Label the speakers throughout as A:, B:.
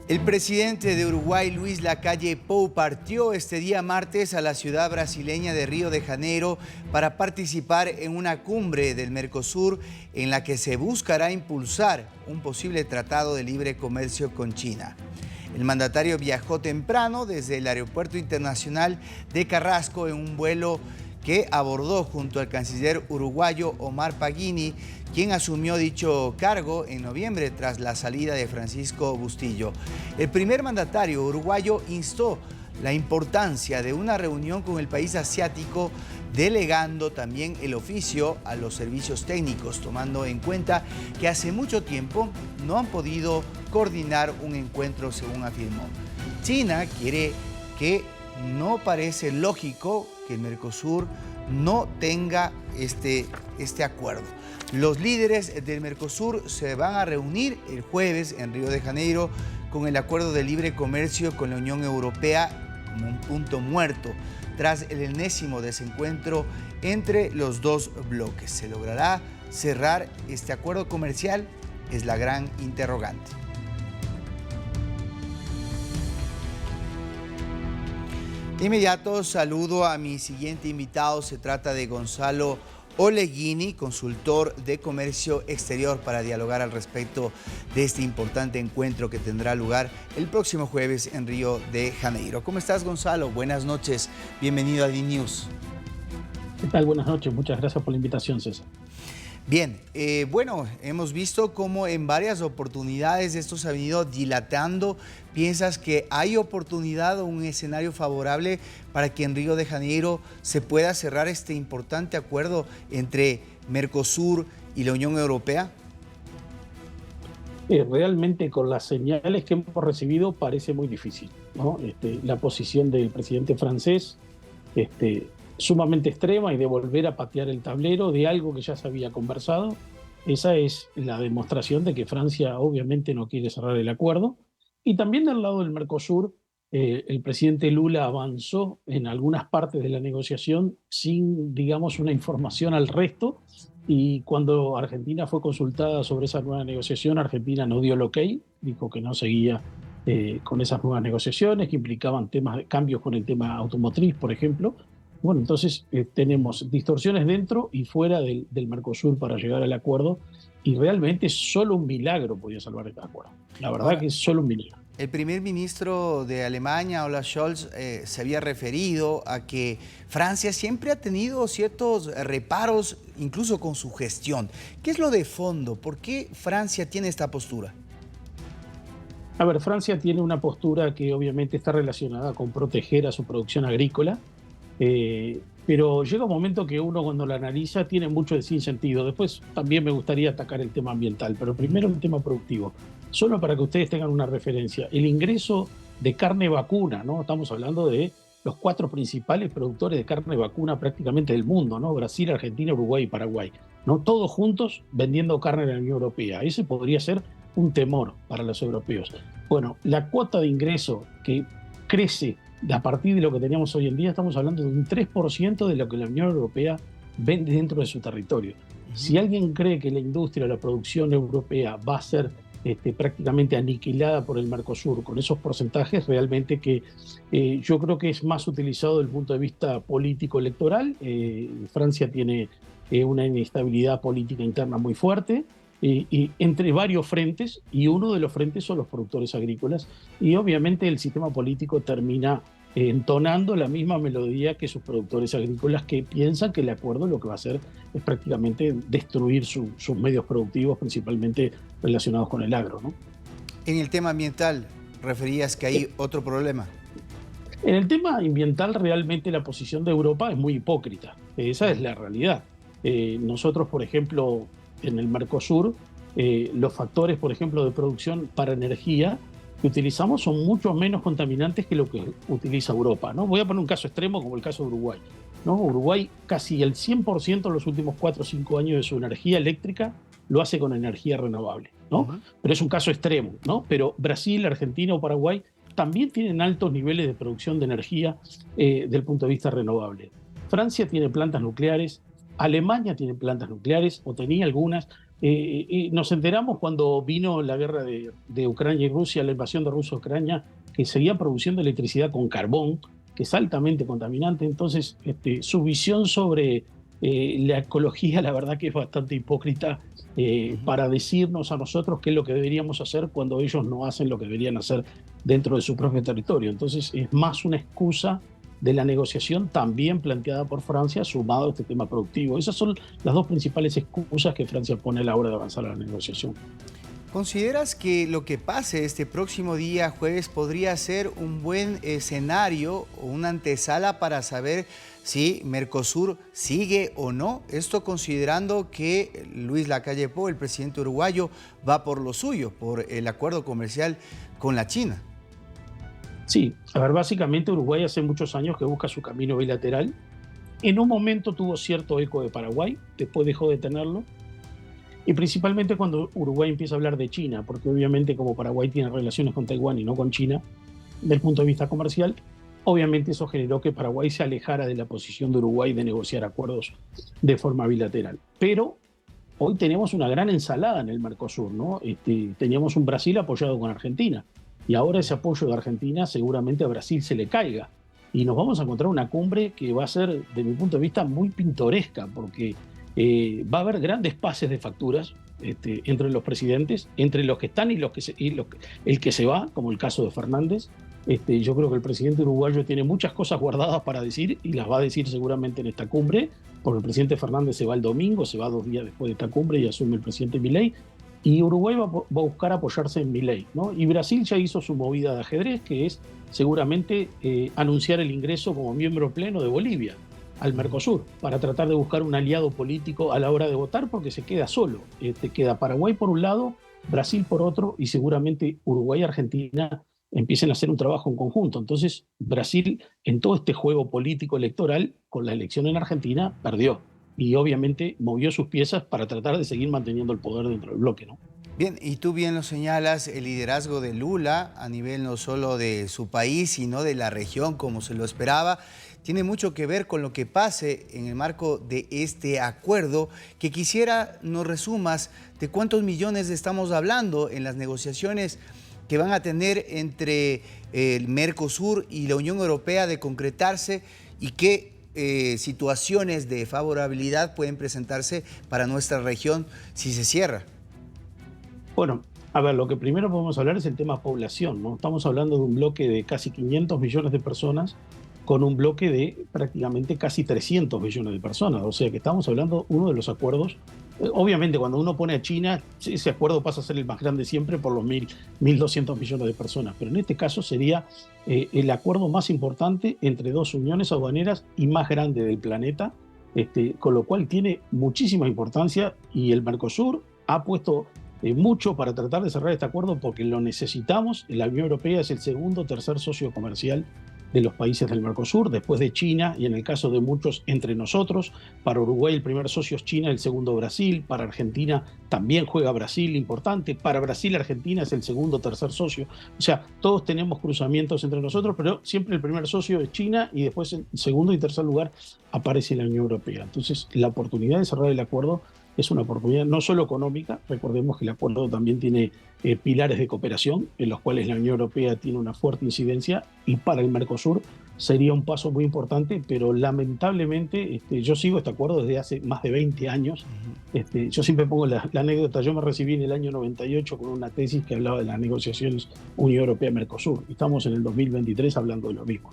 A: El presidente de Uruguay, Luis Lacalle Pou, partió este día martes a la ciudad brasileña de Río de Janeiro para participar en una cumbre del Mercosur en la que se buscará impulsar un posible tratado de libre comercio con China. El mandatario viajó temprano desde el aeropuerto internacional de Carrasco en un vuelo que abordó junto al canciller uruguayo Omar Paguini, quien asumió dicho cargo en noviembre tras la salida de Francisco Bustillo. El primer mandatario uruguayo instó la importancia de una reunión con el país asiático, delegando también el oficio a los servicios técnicos, tomando en cuenta que hace mucho tiempo no han podido coordinar un encuentro, según afirmó. China quiere que no parece lógico que el Mercosur no tenga este acuerdo. Los líderes del Mercosur se van a reunir el jueves en Río de Janeiro con el acuerdo de libre comercio con la Unión Europea como un punto muerto tras el enésimo desencuentro entre los dos bloques. ¿Se logrará cerrar este acuerdo comercial? Es la gran interrogante. De inmediato saludo a mi siguiente invitado. Se trata de Gonzalo Oleguini, consultor de comercio exterior, para dialogar al respecto de este importante encuentro que tendrá lugar el próximo jueves en Río de Janeiro. ¿Cómo estás, Gonzalo? Buenas noches. Bienvenido a DNews.
B: ¿Qué tal? Buenas noches. Muchas gracias por la invitación, César.
A: Bien, bueno, hemos visto cómo en varias oportunidades esto se ha venido dilatando. ¿Piensas que hay oportunidad o un escenario favorable para que en Río de Janeiro se pueda cerrar este importante acuerdo entre Mercosur y la Unión Europea?
B: Realmente con las señales que hemos recibido parece muy difícil, ¿no? La posición del presidente francés, sumamente extrema, y de volver a patear el tablero de algo que ya se había conversado. Esa es la demostración de que Francia obviamente no quiere cerrar el acuerdo. Y también del lado del Mercosur, el presidente Lula avanzó en algunas partes de la negociación sin, digamos, una información al resto. Y cuando Argentina fue consultada sobre esa nueva negociación, Argentina no dio el ok, dijo que no seguía con esas nuevas negociaciones que implicaban cambios con el tema automotriz, por ejemplo. Bueno, entonces tenemos distorsiones dentro y fuera del Mercosur para llegar al acuerdo, y realmente solo un milagro podía salvar este acuerdo. La verdad
A: Ahora,
B: que es solo un milagro.
A: el primer ministro de Alemania, Olaf Scholz, se había referido a que Francia siempre ha tenido ciertos reparos, incluso con su gestión. ¿Qué es lo de fondo? ¿Por qué Francia tiene esta postura?
B: A ver, Francia tiene una postura que obviamente está relacionada con proteger a su producción agrícola. Pero llega un momento que uno, cuando la analiza, tiene mucho de sin sentido. Después también me gustaría atacar el tema ambiental, pero primero el tema productivo. Solo para que ustedes tengan una referencia, el ingreso de carne vacuna, ¿no? Estamos hablando de los 4 principales productores de carne vacuna prácticamente del mundo, ¿no? Brasil, Argentina, Uruguay y Paraguay, ¿no? Todos juntos vendiendo carne en la Unión Europea. Ese podría ser un temor para los europeos. Bueno, la cuota de ingreso que crece a partir de lo que teníamos hoy en día, estamos hablando de un 3% de lo que la Unión Europea vende dentro de su territorio. Si alguien cree que la industria o la producción europea va a ser prácticamente aniquilada por el Mercosur con esos porcentajes, realmente que yo creo que es más utilizado desde el punto de vista político-electoral. Francia tiene una inestabilidad política interna muy fuerte, y entre varios frentes, y uno de los frentes son los productores agrícolas, y obviamente el sistema político termina entonando la misma melodía que sus productores agrícolas, que piensan que el acuerdo lo que va a hacer es prácticamente destruir sus medios productivos, principalmente relacionados con el agro, ¿no?
A: En el tema ambiental, referías que hay otro problema.
B: En el tema ambiental, realmente la posición de Europa es muy hipócrita. Esa es la realidad. Nosotros, por ejemplo, en el Mercosur, los factores, por ejemplo, de producción para energía que utilizamos son mucho menos contaminantes que lo que utiliza Europa, ¿no? Voy a poner un caso extremo como el caso de Uruguay, ¿no? Uruguay, casi el 100% en los últimos 4 o 5 años de su energía eléctrica lo hace con energía renovable, ¿no? Pero es un caso extremo, ¿no? Pero Brasil, Argentina o Paraguay también tienen altos niveles de producción de energía desde el punto de vista renovable. Francia tiene plantas nucleares, Alemania tiene plantas nucleares, o tenía algunas, Nos enteramos cuando vino la guerra de Ucrania y Rusia, la invasión de Rusia a Ucrania, que seguía produciendo electricidad con carbón, que es altamente contaminante. Entonces, su visión sobre la ecología, la verdad que es bastante hipócrita para decirnos a nosotros qué es lo que deberíamos hacer cuando ellos no hacen lo que deberían hacer dentro de su propio territorio. Entonces, es más una excusa de la negociación también planteada por Francia, sumado a este tema productivo. Esas son las dos principales excusas que Francia pone a la hora de avanzar a la negociación.
A: ¿Consideras que lo que pase este próximo día jueves podría ser un buen escenario o una antesala para saber si Mercosur sigue o no? Esto considerando que Luis Lacalle Pou, el presidente uruguayo, va por lo suyo, por el acuerdo comercial con la China.
B: Sí, a ver, básicamente Uruguay hace muchos años que busca su camino bilateral. En un momento tuvo cierto eco de Paraguay, después dejó de tenerlo. Y principalmente cuando Uruguay empieza a hablar de China, porque obviamente como Paraguay tiene relaciones con Taiwán y no con China, del punto de vista comercial, obviamente eso generó que Paraguay se alejara de la posición de Uruguay de negociar acuerdos de forma bilateral. Pero hoy tenemos una gran ensalada en el Mercosur, ¿no? Teníamos un Brasil apoyado con Argentina, y ahora ese apoyo de Argentina seguramente a Brasil se le caiga. Y nos vamos a encontrar una cumbre que va a ser, de mi punto de vista, muy pintoresca, porque va a haber grandes pases de facturas entre los presidentes, entre los que están y el que se va, como el caso de Fernández. Yo creo que el presidente uruguayo tiene muchas cosas guardadas para decir y las va a decir seguramente en esta cumbre, porque el presidente Fernández se va el domingo, se va 2 días después de esta cumbre y asume el presidente Milei. Y Uruguay va a buscar apoyarse en Milei, ¿no? Y Brasil ya hizo su movida de ajedrez, que es seguramente anunciar el ingreso como miembro pleno de Bolivia al Mercosur, para tratar de buscar un aliado político a la hora de votar, porque se queda solo. Queda Paraguay por un lado, Brasil por otro, y seguramente Uruguay y Argentina empiecen a hacer un trabajo en conjunto. Entonces, Brasil, en todo este juego político electoral, con la elección en Argentina, perdió. Y obviamente movió sus piezas para tratar de seguir manteniendo el poder dentro del bloque, ¿no?
A: Bien, y tú bien lo señalas, el liderazgo de Lula a nivel no solo de su país, sino de la región, como se lo esperaba, tiene mucho que ver con lo que pase en el marco de este acuerdo, que quisiera nos resumas de cuántos millones estamos hablando en las negociaciones que van a tener entre el Mercosur y la Unión Europea de concretarse y qué situaciones de favorabilidad pueden presentarse para nuestra región si se cierra.
B: Bueno, a ver, lo que primero podemos hablar es el tema población, ¿no? Estamos hablando de un bloque de casi 500 millones de personas con un bloque de prácticamente casi 300 millones de personas. O sea que estamos hablando de uno de los acuerdos. Obviamente, cuando uno pone a China, ese acuerdo pasa a ser el más grande siempre por los 1.200 millones de personas. Pero en este caso sería el acuerdo más importante entre dos uniones aduaneras y más grande del planeta, con lo cual tiene muchísima importancia y el Mercosur ha puesto mucho para tratar de cerrar este acuerdo porque lo necesitamos. La Unión Europea es el segundo o tercer socio comercial de los países del Mercosur, después de China y en el caso de muchos entre nosotros. Para Uruguay el primer socio es China, el segundo Brasil. Para Argentina también juega Brasil, importante. Para Brasil Argentina es el segundo o tercer socio. O sea, todos tenemos cruzamientos entre nosotros, pero siempre el primer socio es China y después en segundo y tercer lugar aparece la Unión Europea. Entonces la oportunidad de cerrar el acuerdo es una oportunidad no solo económica, recordemos que el acuerdo también tiene pilares de cooperación en los cuales la Unión Europea tiene una fuerte incidencia y para el Mercosur sería un paso muy importante, pero lamentablemente yo sigo este acuerdo desde hace más de 20 años. Yo siempre pongo la anécdota, yo me recibí en el año 98 con una tesis que hablaba de las negociaciones Unión Europea-Mercosur. Estamos en el 2023 hablando de lo mismo.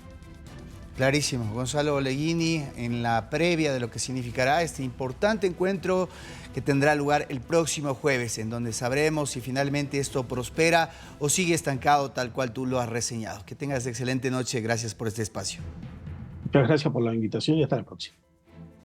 A: Clarísimo. Gonzalo Oleguini, en la previa de lo que significará este importante encuentro que tendrá lugar el próximo jueves, en donde sabremos si finalmente esto prospera o sigue estancado tal cual tú lo has reseñado. Que tengas excelente noche. Gracias por este espacio.
B: Muchas gracias por la invitación y hasta la próxima.